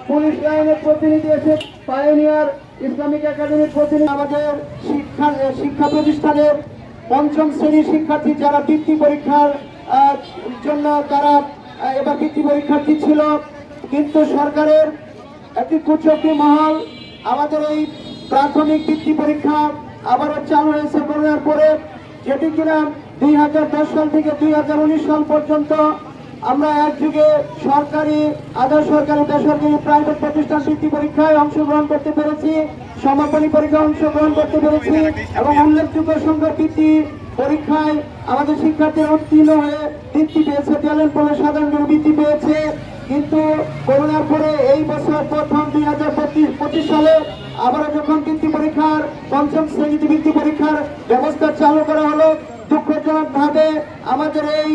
Police লাইনের প্রতিনিধি এসে পায়োনিয়ার ইসলামিক একাডেমির প্রতিনিধি আমাদের শিক্ষা প্রতিষ্ঠানের পঞ্চম শ্রেণীর শিক্ষার্থী যারা বৃত্তি পরীক্ষার জন্য তারা এবার বৃত্তি পরীক্ষার্থী ছিল, কিন্তু সরকারের একটি কুচক্রী মহল আমাদের এই প্রাথমিক বৃত্তি পরীক্ষা আবারও চালু হয়েছে করোনার পরে, যেটি কিনা 2010 সাল থেকে 2019 সাল পর্যন্ত আমরা একযুগে সরকারি, আধা সরকারি, বেসরকারি, প্রাইভেট প্রতিষ্ঠান বৃত্তি পরীক্ষায় অংশগ্রহণ করতে পেরেছি, সমাপনী পরীক্ষায় অংশগ্রহণ করতে পেরেছি এবং উল্লেখযোগ্য সংখ্যক বৃত্তি পরীক্ষায় আমাদের শিক্ষার্থীরা উত্তীর্ণ হয়ে বৃত্তি পেয়েছে, ট্যালেন্ট পোলে সাধারণ বৃত্তি পেয়েছে। কিন্তু করোনার পরে এই বছর প্রথম 2025 সালে আবারও যখন বৃত্তি পরীক্ষার পঞ্চম শ্রেণীতে বৃত্তি পরীক্ষার ব্যবস্থা চালু করা হলো, দুঃখজনক ভাবে আমাদের এই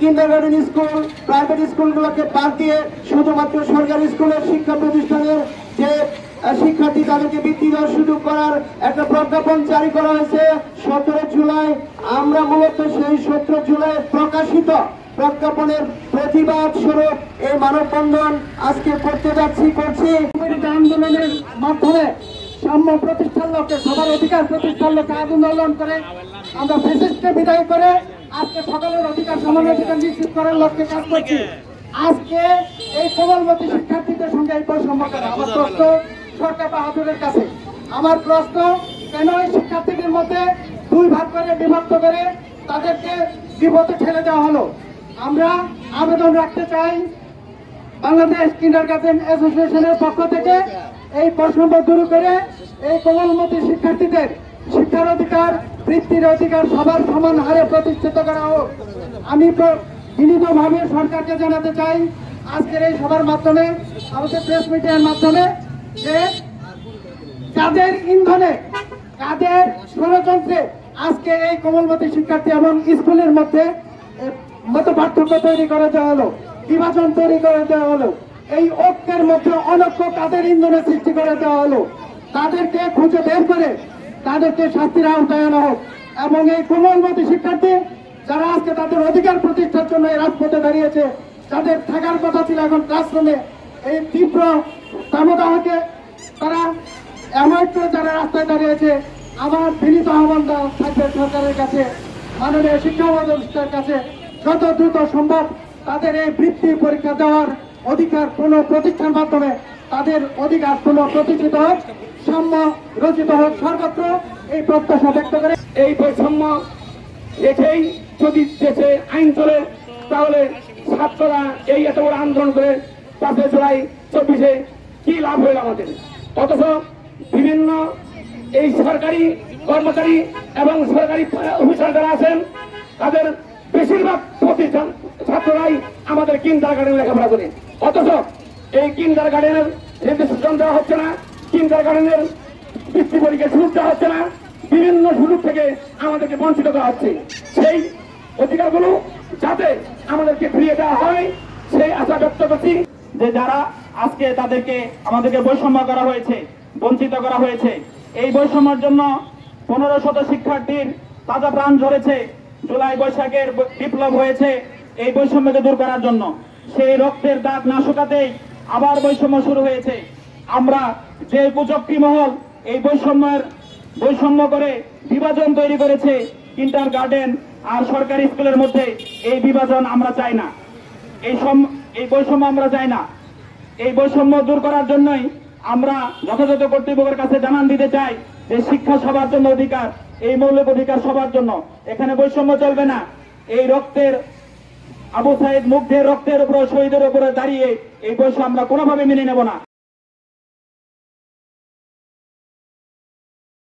কিন্ডারগার্টেন স্কুল, প্রাইভেট স্কুলগুলোকে বাদ দিয়ে শুধুমাত্র সরকারি স্কুলের শিক্ষা প্রতিষ্ঠানের যে শিক্ষার্থী তাদেরকে বৃত্তি দেওয়ার সুযোগ করার একটা প্রজ্ঞাপন জারি করা হয়েছে 17 জুলাই। আমরা মূলত সেই 17 জুলাই প্রকাশিত প্রজ্ঞাপনের প্রতিবাদ স্বরূপ এই মানববন্ধন আজকে করছি। আন্দোলনের মাধ্যমে সাম্য প্রতিষ্ঠার লক্ষ্যে, সবার অধিকার প্রতিষ্ঠার লক্ষ্যে আন্দোলন করে আমরা ফ্যাসিস্টকে বিদায় করে আজকে সকলের অধিকার, সমান অধিকার নিশ্চিত করার লক্ষ্যে কাজ করছি। আজকে এই কোমলমতি শিক্ষার্থীদের সঙ্গে এই বৈষম্য করে আমার প্রশ্ন সরকার বাহাদুরের কাছে, আমার প্রশ্ন, কেন এই শিক্ষার্থীদের মধ্যে দুই ভাগ করে বিভক্ত করে তাদেরকে বিপদে ঠেলে দেওয়া হলো? আমরা আবেদন রাখতে চাই বাংলাদেশ কিন্ডারগার্টেন অ্যাসোসিয়েশনের পক্ষ থেকে এই বৈষম্য দূর করে এই কোমলমতি শিক্ষার্থীদের শিক্ষার অধিকার, বৃত্তির অধিকার সবার সমান হারে প্রতিষ্ঠিত করা হোক। আমি বিনীতভাবে সরকারকে জানাতে চাই আজকের এই সভার মাধ্যমে, আমাদের প্রেস মিডিয়ার মাধ্যমে, যে কাদের ইন্ধনে, কাদের ষড়যন্ত্রে আজকে এই কোমলমতি শিক্ষার্থী এবং স্কুলের মধ্যে মত পার্থক্য তৈরি করে দেওয়া হলো, বিভাজন তৈরি করে দেওয়া হলো, এই ঐক্যের মধ্যে অনৈক্য কাদের ইন্ধনে সৃষ্টি করে দেওয়া হলো, তাদেরকে খুঁজে বের করে তাদেরকে শাস্তির আওতায় আনা হোক। এবং এই কোমলমতি শিক্ষার্থী যারা আজকে তাদের অধিকার প্রতিষ্ঠার জন্য এই রাজপথে দাঁড়িয়েছে, যাদের থাকার কথা ছিল এখন ক্লাসরুমে, এই তীব্র তাপদাহকে তারা এমন করে যারা রাস্তায় দাঁড়িয়েছে, আমার বিনীত আহ্বান থাকবে সরকারের কাছে, মাননীয় শিক্ষা উপদেষ্টার কাছে, যত দ্রুত সম্ভব তাদের এই বৃত্তি পরীক্ষা দেওয়ার অধিকার কোন প্রতিষ্ঠান মাধ্যমে তাদের অধিকার কোন প্রতিষ্ঠিত হোক, সাম্য রচিত হোক, সর্বত্র এই প্রত্যাশা ব্যক্ত করে। এই বৈষম্য রেখেই যদি দেশে আইন চলে, তাহলে ছাত্ররা এই এত বড় আন্দোলন করে 5 জুলাই 24-এ কি লাভ হইল আমাদের? অথচ বিভিন্ন এই সরকারি কর্মচারী এবং সরকারি অফিসার যারা আছেন, তাদের বেশিরভাগ প্রতিষ্ঠান ছাত্ররাই আমাদের কিন্ডারগার্টেনে লেখাপড়া করে, অথচ এই কিন্ডারগার্টেনের রেজিস্ট্রেশন দেওয়া হচ্ছে না, কিন্ডারগার্টেনের বৃত্তি পরীক্ষার সুযোগ দেওয়া হচ্ছে না, বিভিন্ন সুযোগ থেকে আমাদেরকে বঞ্চিত করা হচ্ছে। সেই অধিকারগুলো যাতে আমাদেরকে ফিরিয়ে দেওয়া হয় সেই আশা ব্যক্ত করছি। যে যারা আজকে তাদেরকে আমাদেরকে বৈষম্য করা হয়েছে, বঞ্চিত করা হয়েছে, এই বৈষম্যের জন্য 1500 শিক্ষার্থীর তাজা প্রাণ ঝরেছে, জুলাই বৈশাখের বিপ্লব হয়েছে এই বৈষম্যকে দূর করার জন্য। সেই রক্তের দাগ না শুকাতেই আবার বৈষম্য শুরু হয়েছে। আমরা যে কুচক্রী মহল এই বৈষম্য করে বিভাজন তৈরি করেছে কিন্ডারগার্টেন আর সরকারি স্কুলের মধ্যে, এই বিভাজন আমরা চাই না, এই বৈষম্য আমরা চাই না। এই বৈষম্য দূর করার জন্যই আমরা যথাযথ কর্তৃপক্ষের কাছে জানান দিতে চাই যে শিক্ষা সবার জন্য অধিকার, এই মৌলিক অধিকার সবার জন্য, এখানে বৈষম্য চলবে না। এই রক্তের, আবু সাইদ মুগ্ধের রক্তের উপর, শহীদের উপরে দাঁড়িয়ে এই বৈষম্য আমরা কোনোভাবে মেনে নেব না।